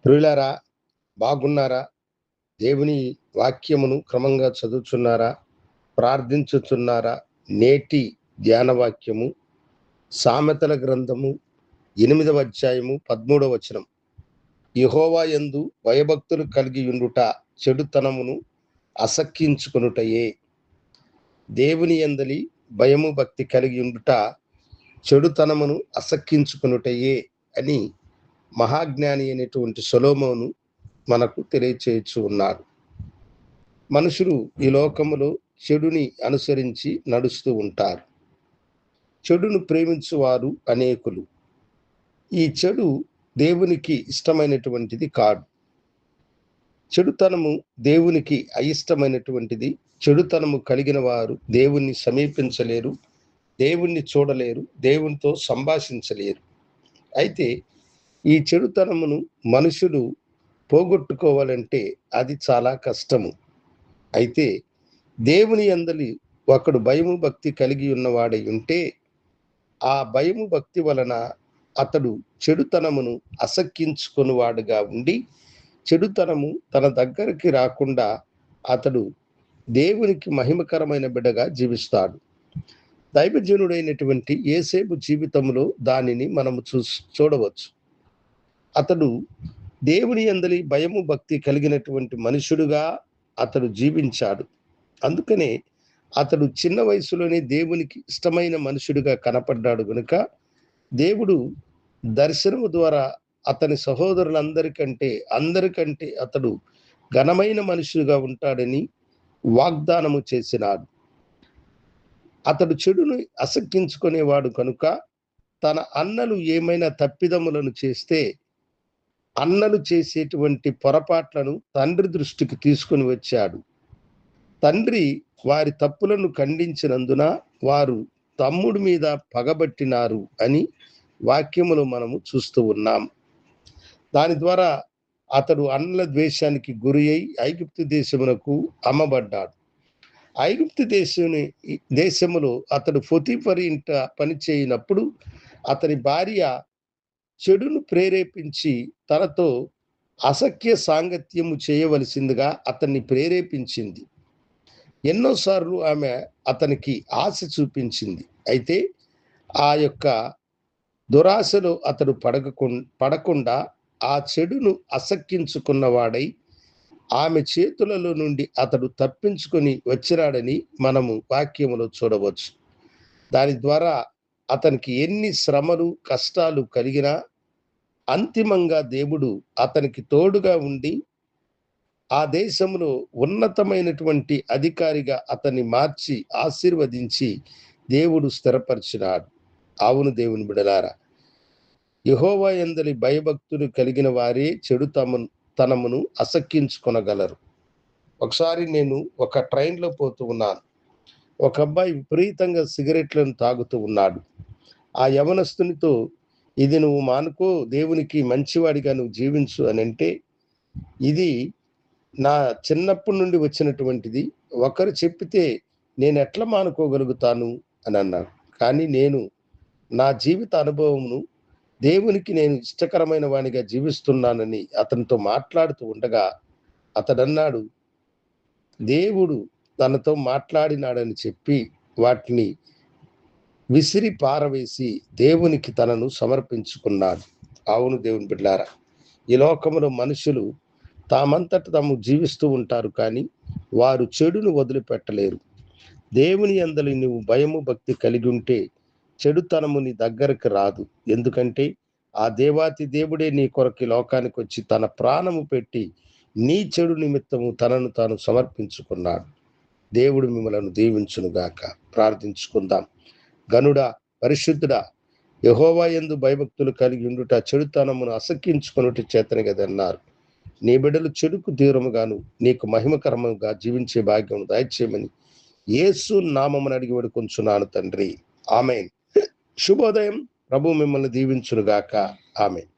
ప్రియులారా, బాగున్నారా? దేవుని వాక్యమును క్రమంగా చదువుచున్నారా? ప్రార్థించుచున్నారా? నేటి ధ్యాన వాక్యము సామెతల గ్రంథము 8వ అధ్యాయము 13వ వచనం. యెహోవా యందు భయభక్తులు కలిగి ఉండుట చెడుతనమును అసక్కించుకొనుటయే. దేవుని యందలి భయము భక్తి కలిగి ఉండుట చెడుతనమును అసక్కించుకొనుటయే అని మహాజ్ఞాని అయినటువంటి సొలొమోను మనకు తెలియచేయచ్చు ఉన్నాడు. మనుషులు ఈ లోకములో చెడుని అనుసరించి నడుస్తూ ఉంటారు. చెడును ప్రేమించువారు అనేకులు. ఈ చెడు దేవునికి ఇష్టమైనటువంటిది కాదు. చెడుతనము దేవునికి అయిష్టమైనటువంటిది. చెడుతనము కలిగిన వారు దేవుణ్ణి సమీపించలేరు, దేవుణ్ణి చూడలేరు, దేవునితో సంభాషించలేరు. అయితే ఈ చెడుతనమును మనుషులు పోగొట్టుకోవాలంటే అది చాలా కష్టము. అయితే దేవుని యందలి ఒకడు భయము భక్తి కలిగి ఉన్నవాడై ఉంటే ఆ భయము భక్తి వలన అతడు చెడుతనమును అసక్కించుకునివాడుగా ఉండి చెడుతనము తన దగ్గరికి రాకుండా అతడు దేవునికి మహిమకరమైన బిడ్డగా జీవిస్తాడు. దైవజనుడైనటువంటి యేసేపు జీవితంలో దానిని మనము చూడవచ్చు. అతడు దేవుని యందలి భయము భక్తి కలిగినటువంటి మనుషుడుగా అతడు జీవించాడు. అందుకనే అతడు చిన్న వయసులోనే దేవునికి ఇష్టమైన మనుషుడిగా కనపడ్డాడు గనుక దేవుడు దర్శనము ద్వారా అతని అందరికంటే అతడు ఘనమైన మనుషుడిగా ఉంటాడని వాగ్దానము చేసినాడు. అతడు చెడును అసక్కించుకునేవాడు కనుక తన అన్నలు ఏమైనా తప్పిదములను చేస్తే అన్నలు చేసేటువంటి పొరపాట్లను తండ్రి దృష్టికి తీసుకుని వచ్చాడు. తండ్రి వారి తప్పులను ఖండించినందున వారు తమ్ముడి మీద పగబట్టినారు అని వాక్యములు మనము చూస్తూ ఉన్నాం. దాని ద్వారా అతడు అన్నల ద్వేషానికి గురి అయి ఐగుప్తు దేశమునకు అమ్మబడ్డాడు. ఐగుప్తు దేశములో అతడు పొతీఫరు ఇంట పనిచేయినప్పుడు అతని భార్య చెడును ప్రేరేపించి తనతో అసఖ్య సాంగత్యము చేయవలసిందిగా అతన్ని ప్రేరేపించింది. ఎన్నోసార్లు ఆమె అతనికి ఆశ చూపించింది. అయితే ఆ యొక్క దురాశలో అతడు పడకుండా ఆ చెడును అసక్కించుకున్నవాడై ఆమె చేతులలో నుండి అతడు తప్పించుకొని వచ్చినాడని మనము వాక్యములో చూడవచ్చు. దాని ద్వారా అతనికి ఎన్ని శ్రమలు కష్టాలు కలిగినా అంతిమంగా దేవుడు అతనికి తోడుగా ఉండి ఆ దేశంలో ఉన్నతమైనటువంటి అధికారిగా అతన్ని మార్చి ఆశీర్వదించి దేవుడు స్థిరపరిచినాడు. అవును దేవుని బిడ్డలారా, యెహోవా యందలి భయభక్తులు కలిగిన వారే చెడుతనమును అసక్కించుకొనగలరు. ఒకసారి నేను ఒక ట్రైన్లో పోతూ ఉన్నాను. ఒక అబ్బాయి విపరీతంగా సిగరెట్లను తాగుతూ ఉన్నాడు. ఆ యవనస్తునితో, ఇది నువ్వు మానుకో, దేవునికి మంచివాడిగా నువ్వు జీవించు అని అంటే, ఇది నా చిన్నప్పటి నుండి వచ్చినటువంటిది, ఒకరు చెప్పితే నేను ఎట్లా మానుకోగలుగుతాను అని అన్నాడు. కానీ నేను నా జీవిత అనుభవమును దేవునికి నేను ఇష్టకరమైన వానిగా జీవిస్తున్నానని అతనితో మాట్లాడుతూ ఉండగా అతడన్నాడు, దేవుడు తనతో మాట్లాడినాడని చెప్పి వాటిని విసిరి పారవేసి దేవునికి తనను సమర్పించుకున్నాడు. అవును దేవుని బిడ్డలారా, ఈ లోకంలో మనుషులు తామంతట తాము జీవిస్తూ ఉంటారు, కానీ వారు చెడును వదిలిపెట్టలేరు. దేవుని యందలి నువ్వు భయము భక్తి కలిగి ఉంటే చెడుతనము నీ దగ్గరకు రాదు. ఎందుకంటే ఆ దేవాతి దేవుడే నీ కొరకు లోకానికి వచ్చి తన ప్రాణము పెట్టి నీ చెడు నిమిత్తము తనను తాను సమర్పించుకున్నాడు. దేవుడు మిమ్మలను దీవించునుగాక. ప్రార్థించుకుందాం. గనుడా, పరిశుద్ధుడా, యెహోవా యందు భయభక్తులు కలిగి ఉండుట చెడుతనమును అసక్కించుకొనుట చేతనే కదన్నారు. నీ బిడ్డలు చెడుకు దూరముగాను నీకు మహిమకరముగా జీవించే భాగ్యం దయచేయమని యేసు నామమున అడిగి వేడుకొంచున్నాను తండ్రి. ఆమేన్. శుభోదయం. ప్రభు మిమ్మల్ని దీవించునుగాక. ఆమేన్.